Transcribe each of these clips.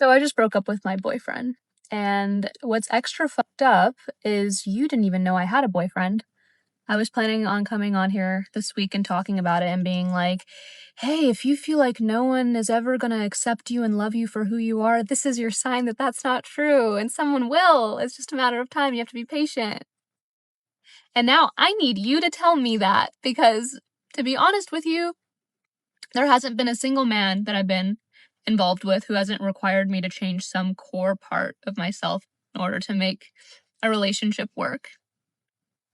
So I just broke up with my boyfriend. And what's extra fucked up is you didn't even know I had a boyfriend. I was planning on coming on here this week and talking about it and being like, hey, if you feel like no one is ever going to accept you and love you for who you are, this is your sign that that's not true. And someone will. It's just a matter of time. You have to be patient. And now I need you to tell me that because, to be honest with you, there hasn't been a single man that I've been involved with who hasn't required me to change some core part of myself in order to make a relationship work.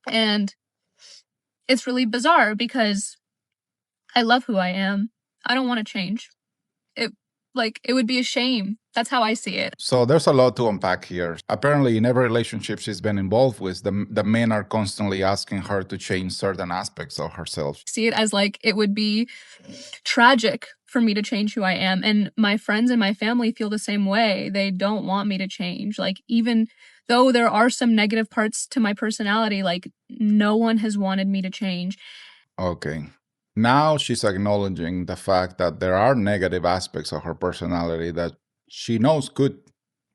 And it's really bizarre because I love who I am. I don't want to change. It would be a shame. That's how I see it. So there's a lot to unpack here. Apparently, in every relationship she's been involved with, the men are constantly asking her to change certain aspects of herself. See it as like it would be tragic for me to change who I am. And my friends and my family feel the same way. They don't want me to change. Like, even though there are some negative parts to my personality, like, no one has wanted me to change. Okay. Now she's acknowledging the fact that there are negative aspects of her personality that she knows could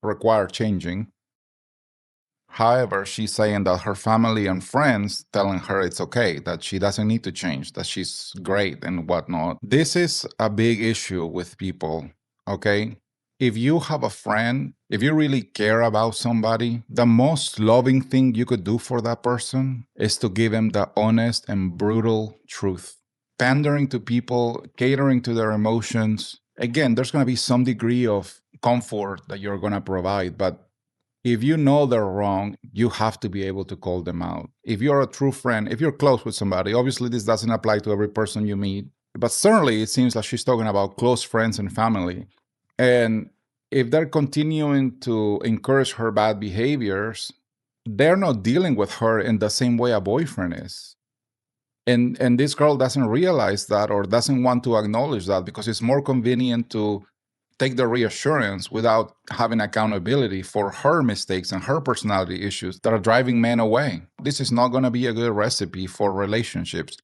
require changing. However, she's saying that her family and friends telling her it's okay, that she doesn't need to change, that she's great and whatnot. This is a big issue with people, okay? If you have a friend, if you really care about somebody, the most loving thing you could do for that person is to give them the honest and brutal truth. Pandering to people, catering to their emotions. Again, there's going to be some degree of comfort that you're going to provide, but if you know they're wrong, you have to be able to call them out. If you're a true friend, if you're close with somebody, obviously this doesn't apply to every person you meet, but certainly it seems like she's talking about close friends and family. And if they're continuing to encourage her bad behaviors, they're not dealing with her in the same way a boyfriend is. And this girl doesn't realize that or doesn't want to acknowledge that because it's more convenient to take the reassurance without having accountability for her mistakes and her personality issues that are driving men away. This is not going to be a good recipe for relationships.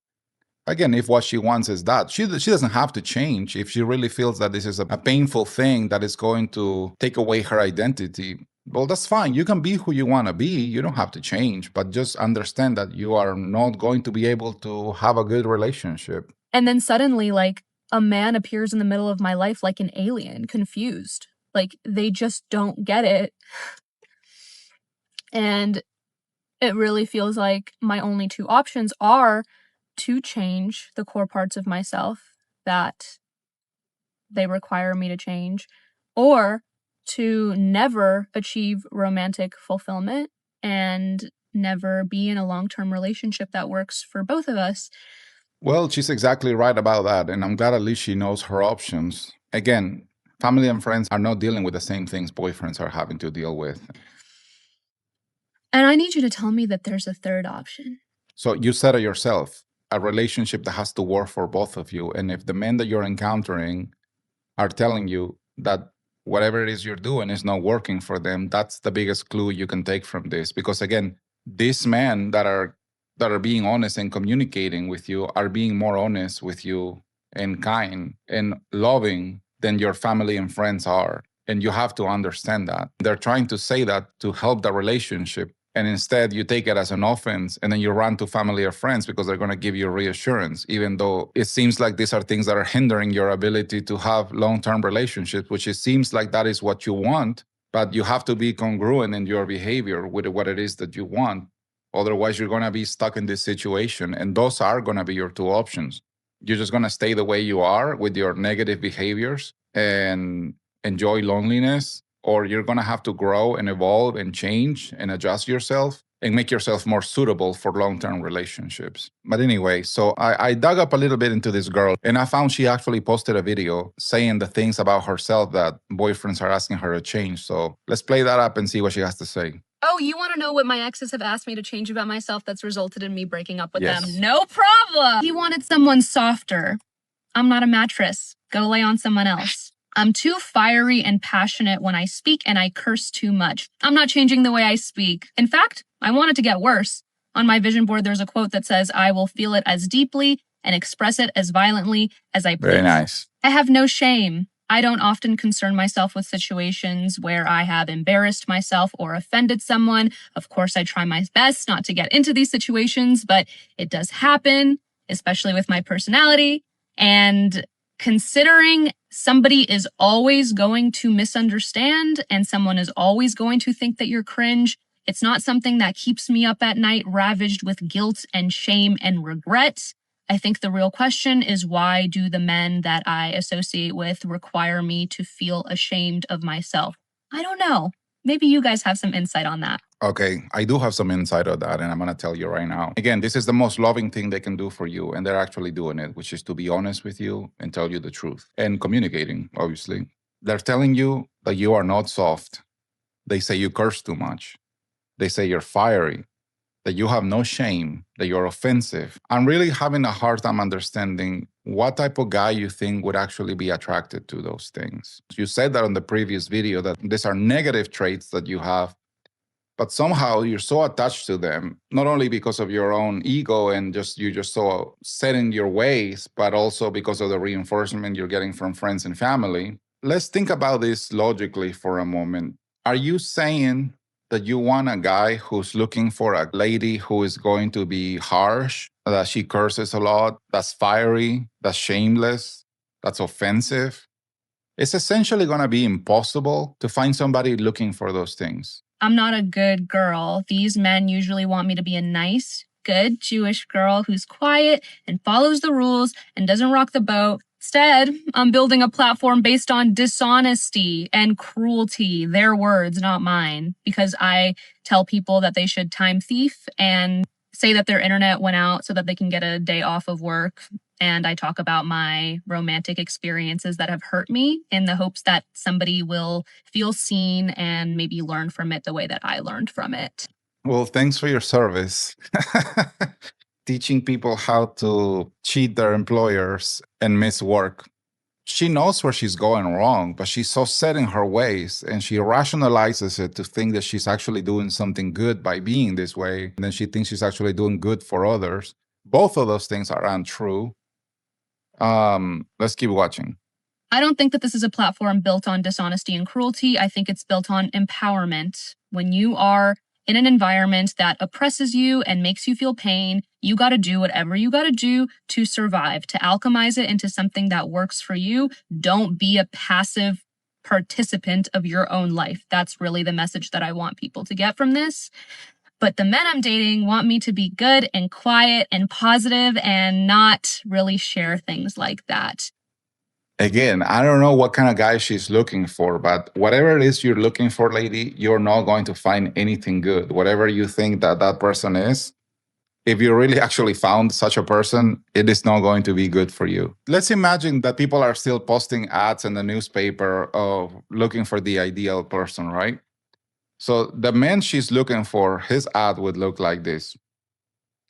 Again, if what she wants is that, she doesn't have to change. If she really feels that this is a painful thing that is going to take away her identity, well, that's fine. You can be who you want to be. You don't have to change, but just understand that you are not going to be able to have a good relationship. And then suddenly, like, a man appears in the middle of my life like an alien, confused. Like, they just don't get it. And it really feels like my only two options are to change the core parts of myself that they require me to change, or to never achieve romantic fulfillment and never be in a long-term relationship that works for both of us. Well, she's exactly right about that, and I'm glad at least she knows her options. Again, family and friends are not dealing with the same things boyfriends are having to deal with. And I need you to tell me that there's a third option. So you said it yourself, a relationship that has to work for both of you. And if the men that you're encountering are telling you that whatever it is you're doing is not working for them, that's the biggest clue you can take from this. Because again, these men that are being honest and communicating with you are being more honest with you and kind and loving than your family and friends are. And you have to understand that. They're trying to say that to help the relationship. And instead, you take it as an offense and then you run to family or friends because they're going to give you reassurance, even though it seems like these are things that are hindering your ability to have long-term relationships, which it seems like that is what you want. But you have to be congruent in your behavior with what it is that you want. Otherwise, you're going to be stuck in this situation. And those are going to be your two options. You're just going to stay the way you are with your negative behaviors and enjoy loneliness, or you're going to have to grow and evolve and change and adjust yourself and make yourself more suitable for long-term relationships. But anyway, so I dug up a little bit into this girl, and I found she actually posted a video saying the things about herself that boyfriends are asking her to change. So let's play that up and see what she has to say. Oh, you want to know what my exes have asked me to change about myself that's resulted in me breaking up with Yes. them? No problem. He wanted someone softer. I'm not a mattress. Go lay on someone else. I'm too fiery and passionate when I speak, and I curse too much. I'm not changing the way I speak. In fact, I want it to get worse. On my vision board, there's a quote that says, I will feel it as deeply and express it as violently as I please. Very nice. I have no shame. I don't often concern myself with situations where I have embarrassed myself or offended someone. Of course, I try my best not to get into these situations, but it does happen, especially with my personality. And considering somebody is always going to misunderstand and someone is always going to think that you're cringe, it's not something that keeps me up at night ravaged with guilt and shame and regret. I think the real question is, why do the men that I associate with require me to feel ashamed of myself? I don't know. Maybe you guys have some insight on that. Okay, I do have some insight on that, and I'm going to tell you right now. Again, this is the most loving thing they can do for you, and they're actually doing it, which is to be honest with you and tell you the truth and communicating, obviously. They're telling you that you are not soft. They say you curse too much. They say you're fiery, that you have no shame, that you're offensive. I'm really having a hard time understanding what type of guy you think would actually be attracted to those things. You said that on the previous video, that these are negative traits that you have, but somehow you're so attached to them, not only because of your own ego and you're just so set in your ways, but also because of the reinforcement you're getting from friends and family. Let's think about this logically for a moment. Are you saying that you want a guy who's looking for a lady who is going to be harsh, that she curses a lot, that's fiery, that's shameless, that's offensive? It's essentially going to be impossible to find somebody looking for those things. I'm not a good girl. These men usually want me to be a nice, good Jewish girl who's quiet and follows the rules and doesn't rock the boat. Instead, I'm building a platform based on dishonesty and cruelty, their words, not mine, because I tell people that they should time thief and say that their internet went out so that they can get a day off of work. And I talk about my romantic experiences that have hurt me in the hopes that somebody will feel seen and maybe learn from it the way that I learned from it. Well, thanks for your service. Teaching people how to cheat their employers and miss work. She knows where she's going wrong, but she's so set in her ways and she rationalizes it to think that she's actually doing something good by being this way. And then she thinks she's actually doing good for others. Both of those things are untrue. Let's keep watching. I don't think that this is a platform built on dishonesty and cruelty. I think it's built on empowerment. When you are in an environment that oppresses you and makes you feel pain, you got to do whatever you got to do to survive, to alchemize it into something that works for you. Don't be a passive participant of your own life. That's really the message that I want people to get from this. But the men I'm dating want me to be good and quiet and positive and not really share things like that. Again, I don't know what kind of guy she's looking for, but whatever it is you're looking for, lady, you're not going to find anything good. Whatever you think that that person is, if you really actually found such a person, it is not going to be good for you. Let's imagine that people are still posting ads in the newspaper of looking for the ideal person, right? So the man she's looking for, his ad would look like this.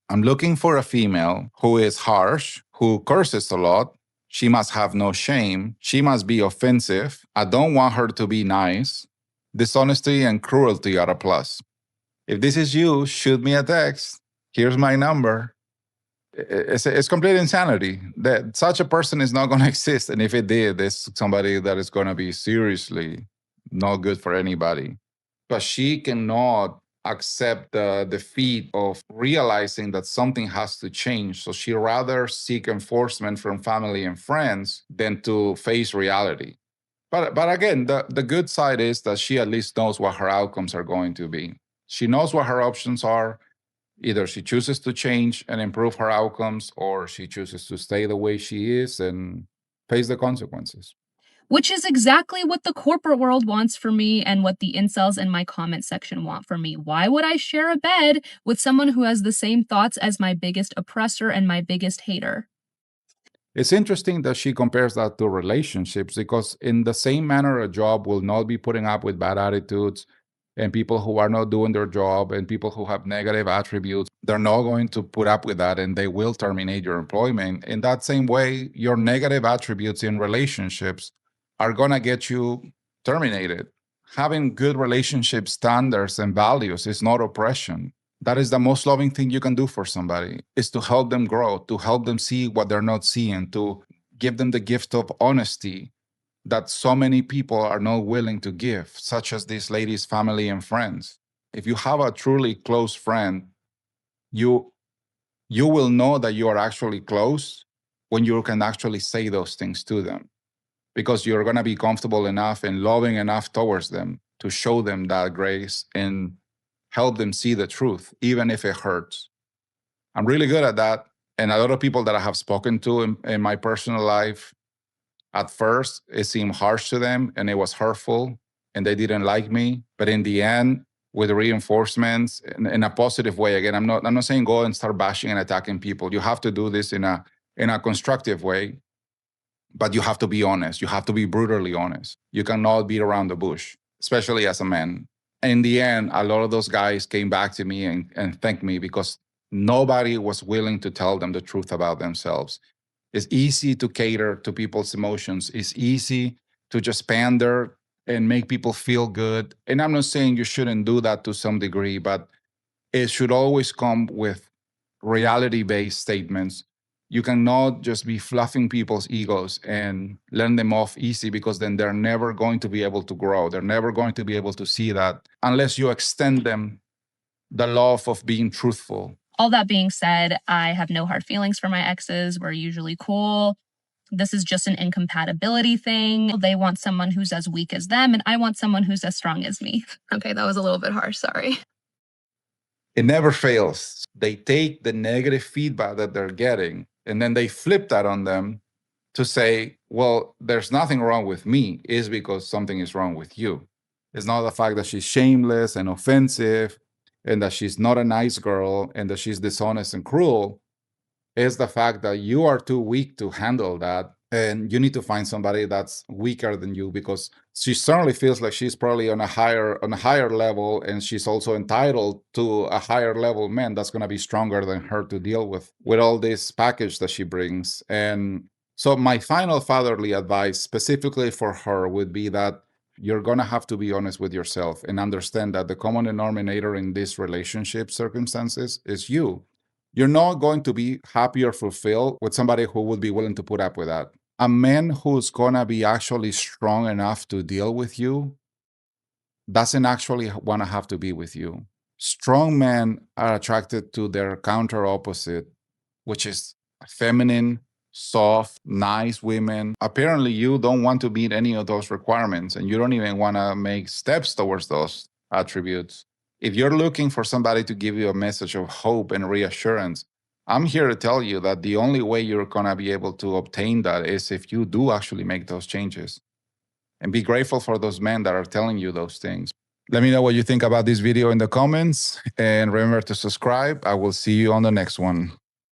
I'm looking for a female who is harsh, who curses a lot. She must have no shame. She must be offensive. I don't want her to be nice. Dishonesty and cruelty are a plus. If this is you, shoot me a text. Here's my number. It's complete insanity. That such a person is not going to exist. And if it did, it's somebody that is going to be seriously not good for anybody. But she cannot accept the defeat of realizing that something has to change. So she rather seek enforcement from family and friends than to face reality. But again, the good side is that she at least knows what her outcomes are going to be. She knows what her options are. Either she chooses to change and improve her outcomes, or she chooses to stay the way she is and face the consequences. Which is exactly what the corporate world wants for me and what the incels in my comment section want for me. Why would I share a bed with someone who has the same thoughts as my biggest oppressor and my biggest hater? It's interesting that she compares that to relationships, because in the same manner, a job will not be putting up with bad attitudes and people who are not doing their job and people who have negative attributes, they're not going to put up with that and they will terminate your employment. In that same way, your negative attributes in relationships are going to get you terminated. Having good relationship standards and values is not oppression. That is the most loving thing you can do for somebody, is to help them grow, to help them see what they're not seeing, to give them the gift of honesty, that so many people are not willing to give, such as this lady's family and friends. If you have a truly close friend, you you will know that you are actually close when you can actually say those things to them, because you're going to be comfortable enough and loving enough towards them to show them that grace and help them see the truth, even if it hurts. I'm really good at that. And a lot of people that I have spoken to in my personal life, at first, it seemed harsh to them and it was hurtful and they didn't like me. But in the end, with reinforcements in a positive way, again, I'm not saying go and start bashing and attacking people. You have to do this in a constructive way, but you have to be honest. You have to be brutally honest. You cannot beat around the bush, especially as a man. In the end, a lot of those guys came back to me and thanked me because nobody was willing to tell them the truth about themselves. It's easy to cater to people's emotions. It's easy to just pander and make people feel good. And I'm not saying you shouldn't do that to some degree, but it should always come with reality based statements. You cannot just be fluffing people's egos and letting them off easy, because then they're never going to be able to grow. They're never going to be able to see that unless you extend them the love of being truthful. All that being said, I have no hard feelings for my exes. We're usually cool. This is just an incompatibility thing. They want someone who's as weak as them, and I want someone who's as strong as me. Okay, that was a little bit harsh, sorry. It never fails. They take the negative feedback that they're getting and then they flip that on them to say, well, there's nothing wrong with me, is because something is wrong with you. It's not the fact that she's shameless and offensive and that she's not a nice girl and that she's dishonest and cruel. Is the fact that you are too weak to handle that, and you need to find somebody that's weaker than you, because she certainly feels like she's probably on a higher level, and she's also entitled to a higher level man that's going to be stronger than her to deal with all this package that she brings. And so my final fatherly advice specifically for her would be that you're going to have to be honest with yourself and understand that the common denominator in this relationship circumstances is you. You're not going to be happy or fulfilled with somebody who would be willing to put up with that. A man who's gonna be actually strong enough to deal with you doesn't actually want to have to be with you. Strong men are attracted to their counter opposite, which is feminine, soft, nice women. Apparently, you don't want to meet any of those requirements, and you don't even want to make steps towards those attributes. If you're looking for somebody to give you a message of hope and reassurance, I'm here to tell you that the only way you're going to be able to obtain that is if you do actually make those changes. And be grateful for those men that are telling you those things. Let me know what you think about this video in the comments, and remember to subscribe. I will see you on the next one.